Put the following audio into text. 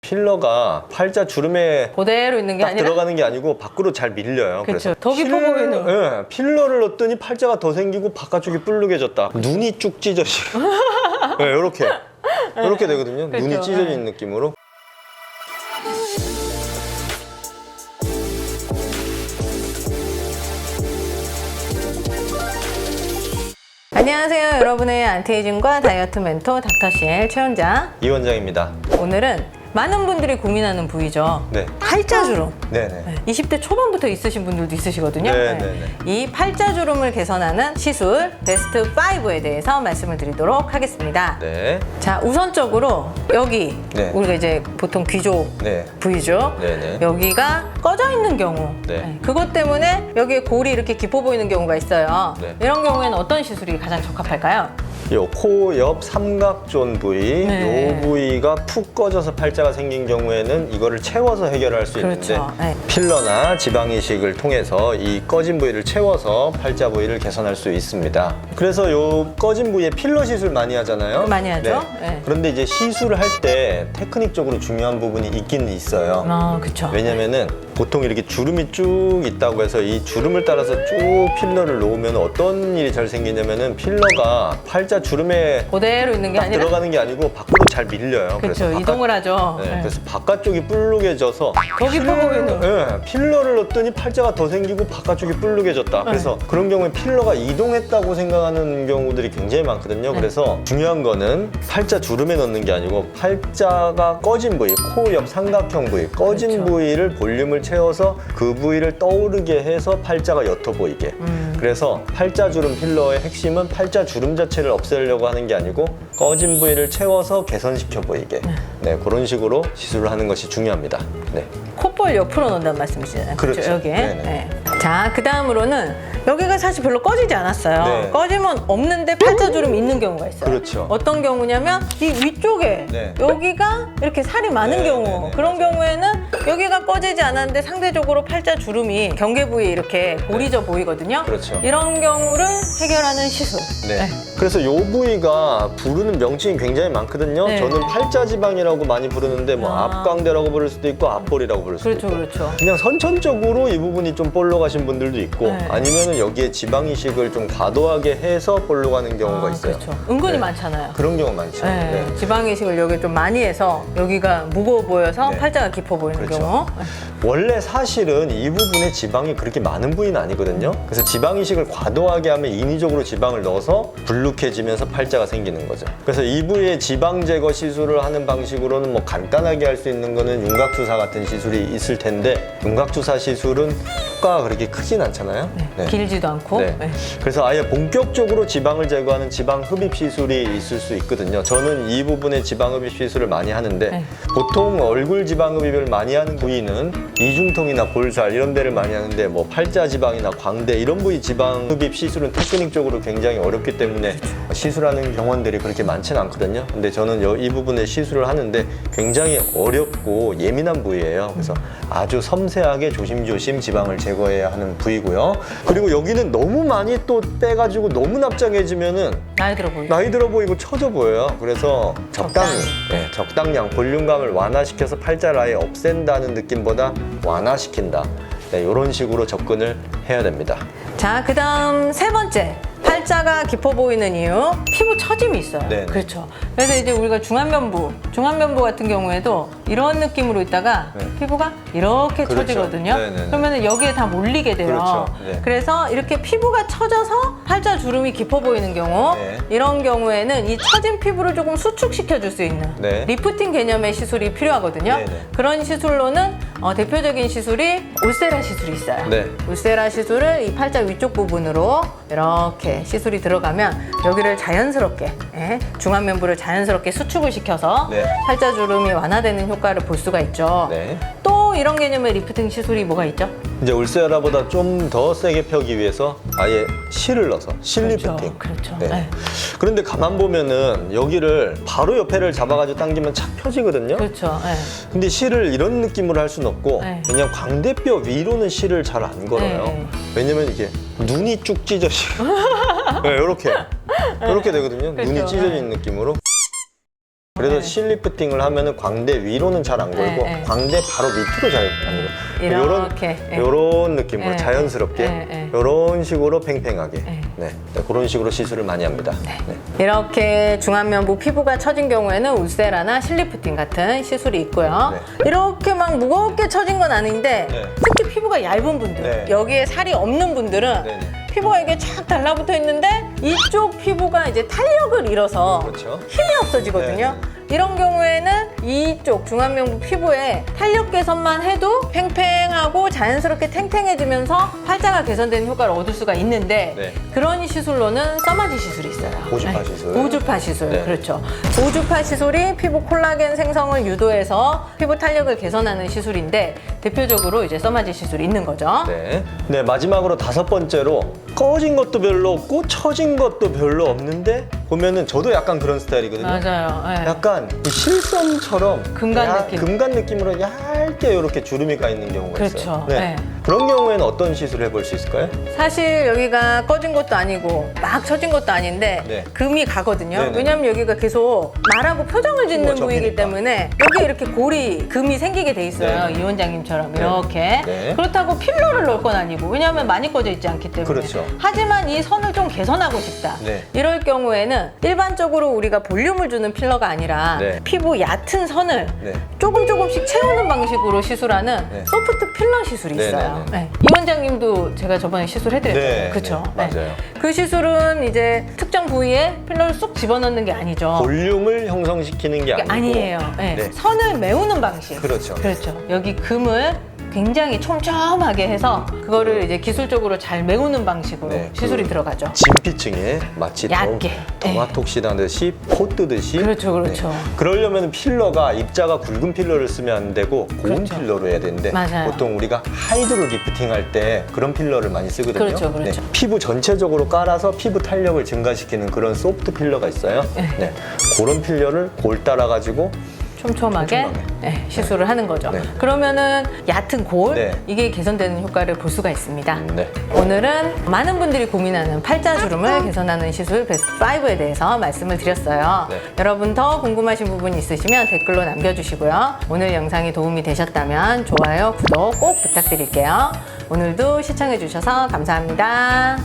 필러가 팔자 주름에 그대로 있는 게 딱 아니라 들어가는 게 아니고 밖으로 잘 밀려요. 그쵸. 더 깊어 보이는. 네, 필러를 넣었더니 팔자가 더 생기고 바깥쪽이 뿔룩해졌다. 눈이 쭉 찢어지고. 네, 이렇게 되거든요. 그쵸. 눈이 찢어진 네. 느낌으로. 안녕하세요, 여러분의 안티에이징과 다이어트 멘토 닥터CL 최원장. 이 원장입니다. 오늘은 많은 분들이 고민하는 부위죠. 네. 팔자주름. 네네. 20대 초반부터 있으신 분들도 있으시거든요. 네네네. 이 팔자주름을 개선하는 시술 베스트 5에 대해서 말씀을 드리도록 하겠습니다. 네. 자, 우선적으로 여기 네. 우리가 이제 보통 귀족 네. 부위죠. 네네. 여기가 꺼져 있는 경우, 네. 그것 때문에 여기에 골이 이렇게 깊어 보이는 경우가 있어요. 네. 이런 경우에는 어떤 시술이 가장 적합할까요? 요 코 옆 삼각존 부위, 네. 요 부위가 푹 꺼져서 팔자가 생긴 경우에는 이거를 채워서 해결할 수 그렇죠. 있는데 네. 필러나 지방 이식을 통해서 이 꺼진 부위를 채워서 팔자 부위를 개선할 수 있습니다. 그래서 요 꺼진 부위에 필러 시술 많이 하잖아요. 많이 하죠. 네. 그런데 이제 시술을 할 때 테크닉적으로 중요한 부분이 있긴 있어요. 그렇죠. 왜냐면은 보통 이렇게 주름이 쭉 있다고 해서 이 주름을 따라서 쭉 필러를 놓으면 어떤 일이 잘 생기냐면은 필러가 팔자 주름에 그대로 있는 게 딱 아니라 들어가는 게 아니고 밖으로 잘 밀려요. 그렇죠. 이동을 하죠. 네, 네. 그래서 바깥쪽이 뿔룩해져서 더 깊어 보이는. 네, 필러를 넣었더니 팔자가 더 생기고 바깥쪽이 뿔룩해졌다. 네. 그래서 그런 경우에 필러가 이동했다고 생각하는 경우들이 굉장히 많거든요. 네. 그래서 중요한 거는 팔자 주름에 넣는 게 아니고 팔자가 꺼진 부위, 코 옆 삼각형 부위, 꺼진 그렇죠. 부위를 볼륨을 채워서 그 부위를 떠오르게 해서 팔자가 옅어 보이게. 그래서 팔자 주름 필러의 핵심은 팔자 주름 자체를 없애려고 하는 게 아니고 꺼진 부위를 채워서 개선시켜 보이게. 네, 그런 식으로 시술을 하는 것이 중요합니다. 네. 콧볼 옆으로 놓는다는 말씀이시잖아요. 그렇죠. 여기에. 네네. 네. 자, 그 다음으로는 여기가 사실 별로 꺼지지 않았어요. 네. 꺼지면 없는데 팔자주름이 있는 경우가 있어요. 그렇죠. 어떤 경우냐면 이 위쪽에 네. 여기가 이렇게 살이 많은 네, 경우, 네, 네, 그런 맞아요. 경우에는 여기가 꺼지지 않았는데 상대적으로 팔자주름이 경계 부위에 이렇게 골이 져 보이거든요. 그렇죠. 이런 경우를 해결하는 시술. 네. 그래서 요 부위가 부르는 명칭이 굉장히 많거든요. 네. 저는 팔자지방이라고 많이 부르는데 뭐 아. 앞광대라고 부를 수도 있고 앞볼이라고 부를 수도 그렇죠, 있고. 그렇죠. 그냥 선천적으로 이 부분이 좀 볼록 가신 분들도 있고 네. 아니면은 여기에 지방 이식을 좀 과도하게 해서 볼록 가는 경우가 있어요. 그렇죠. 은근히 네. 많잖아요. 그런 경우 많죠. 네. 네. 지방 이식을 여기 좀 많이 해서 여기가 무거워 보여서 네. 팔자가 깊어 보이는 그렇죠. 경우. 원래 사실은 이 부분에 지방이 그렇게 많은 부위는 아니거든요. 그래서 지방 이식을 과도하게 하면 인위적으로 지방을 넣어서 불룩해지면서 팔자가 생기는 거죠. 그래서 이 부위에 지방 제거 시술을 하는 방식으로는 뭐 간단하게 할 수 있는 거는 윤곽주사 같은 시술이 있을 텐데 윤곽주사 시술은 효과가 그렇게 크진 않잖아요. 네. 길지도 않고. 네. 네. 그래서 아예 본격적으로 지방을 제거하는 지방 흡입 시술이 있을 수 있거든요. 저는 이 부분에 지방 흡입 시술을 많이 하는데 네. 보통 얼굴 지방 흡입을 많이 하는 부위는 이중통이나 볼살 이런 데를 많이 하는데 뭐 팔자 지방이나 광대 이런 부위 지방 흡입 시술은 테크닉적으로 굉장히 어렵기 때문에 시술하는 병원들이 그렇게 많지는 않거든요. 근데 저는 이 부분에 시술을 하는데 굉장히 어렵고 예민한 부위예요. 그래서 아주 섬세하게 조심조심 지방을 제거해야 하는 부위고요. 그리고 여기는 너무 많이 또 빼가지고 너무 납작해지면은 나이 들어 보이고. 나이 들어 보이고 처져 보여요. 그래서 적당히, 적당히. 네, 적당량, 볼륨감을 완화시켜서 팔자를 아예 없앤다는 느낌보다 완화시킨다. 네, 이런 식으로 접근을 해야 됩니다. 자, 그 다음 세 번째. 팔자가 깊어 보이는 이유, 피부 처짐이 있어요. 네네. 그렇죠. 그래서 이제 우리가 중안면부 같은 경우에도 이런 느낌으로 있다가 네. 피부가 이렇게 그렇죠. 처지거든요. 네네네. 그러면 여기에 다 몰리게 돼요. 그렇죠. 네. 그래서 이렇게 피부가 처져서 팔자 주름이 깊어 보이는 경우, 네. 이런 경우에는 이 처진 피부를 조금 수축시켜 줄 수 있는 네. 리프팅 개념의 시술이 필요하거든요. 네네. 그런 시술로는 대표적인 시술이 울세라 시술이 있어요. 네. 울세라 시술을 이 팔자 위쪽 부분으로 이렇게 시술이 들어가면 여기를 자연스럽게 중안면부를 자연스럽게 수축을 시켜서 네. 팔자 주름이 완화되는 효과를 볼 수가 있죠. 네. 또 이런 개념의 리프팅 시술이 뭐가 있죠? 이제 울세라보다 좀 더 세게 펴기 위해서 아예 실을 넣어서 실 리프팅. 그렇죠. 네. 네. 그런데 가만 보면은 여기를 바로 옆에를 잡아가지고 당기면 착 펴지거든요. 그렇죠. 네. 근데 실을 이런 느낌으로 할 수는 없고 네. 그냥 광대뼈 위로는 실을 잘 안 걸어요. 네. 왜냐면 이게 눈이 쭉 찢어지고 네, 이렇게 되거든요. 눈이 그렇죠. 찢어진 느낌으로. 그래서 네. 실리프팅을 하면은 광대 위로는 잘 안 걸고 네. 광대 바로 밑으로 잘 안 걸고 이렇게. 요런 느낌으로 네. 자연스럽게 네. 요런 식으로 팽팽하게 네. 그런 식으로 시술을 많이 합니다. 네. 이렇게 중안면부 피부가 처진 경우에는 울세라나 실리프팅 같은 시술이 있고요. 이렇게 막 무겁게 처진 건 아닌데 네. 특히 피부가 얇은 분들, 네. 여기에 살이 없는 분들은 네. 피부가 이게 쫙 달라붙어 있는데 이쪽 피부가 이제 탄력을 잃어서 그렇죠. 힘이 없어지거든요. 이런 경우에는 이쪽 중안면부 피부에 탄력 개선만 해도 팽팽하고 자연스럽게 탱탱해지면서 팔자가 개선되는 효과를 얻을 수가 있는데 네. 그런 시술로는 써마지 시술이 있어요. 고주파 시술. 고주파 시술. 네. 그렇죠. 고주파 시술이 피부 콜라겐 생성을 유도해서 피부 탄력을 개선하는 시술인데 대표적으로 이제 써마지 시술이 있는 거죠. 네, 마지막으로 5번째로 꺼진 것도 별로 없고 처진 것도 별로 없는데 보면은 저도 약간 그런 스타일이거든요. 맞아요. 네. 약간 이 실선처럼 금간 느낌. 금간 느낌으로 얇게 이렇게 주름이 가 있는 경우가 그렇죠. 있어요. 네. 그런 경우에는 어떤 시술을 해볼 수 있을까요? 사실 여기가 꺼진 것도 아니고 막 처진 것도 아닌데 네. 금이 가거든요. 네네. 왜냐하면 여기가 계속 말하고 표정을 짓는 그렇죠. 부위이기 때문에 여기 이렇게 골이 금이 생기게 돼 있어요. 네. 이 원장님처럼 네. 이렇게. 네. 그렇다고 필러를 넣을 건 아니고 왜냐하면 많이 꺼져 있지 않기 때문에. 그렇죠. 하지만 이 선을 좀 개선하고 싶다. 네. 이럴 경우에는 일반적으로 우리가 볼륨을 주는 필러가 아니라 네. 피부 얕은 선을 네. 조금씩 채우는 방식으로 시술하는 네. 소프트 필러 시술이 네, 있어요. 네, 네. 이 원장님도 제가 저번에 시술해드렸잖아요. 네, 그렇죠. 네, 맞아요. 그 시술은 이제 특정 부위에 필러를 쑥 집어넣는 게 아니죠. 볼륨을 형성시키는 게 그게 아니고 아니에요. 네. 네. 선을 메우는 방식. 그렇죠. 그렇죠. 여기 금을 굉장히 촘촘하게 해서 그거를 이제 기술적으로 잘 메우는 방식으로 네, 시술이 그 들어가죠. 진피층에 마치 얇게. 더마톡신 하듯이 코 뜨듯이 그렇죠, 그렇죠. 그러려면 필러가 입자가 굵은 필러를 쓰면 안 되고 고운 그렇죠. 필러로 해야 되는데 맞아요. 보통 우리가 하이드로 리프팅 할 때 그런 필러를 많이 쓰거든요. 그렇죠, 그렇죠. 피부 전체적으로 깔아서 피부 탄력을 증가시키는 그런 소프트 필러가 있어요. 네. 그런 필러를 골 따라 가지고 촘촘하게 네, 시술을 하는 거죠. 네. 그러면은 얕은 골 네. 이게 개선되는 효과를 볼 수가 있습니다. 네. 오늘은 많은 분들이 고민하는 팔자주름을 개선하는 시술 베스트 5에 대해서 말씀을 드렸어요. 네. 여러분 더 궁금하신 부분 있으시면 댓글로 남겨주시고요. 오늘 영상이 도움이 되셨다면 좋아요, 구독 꼭 부탁드릴게요. 오늘도 시청해주셔서 감사합니다.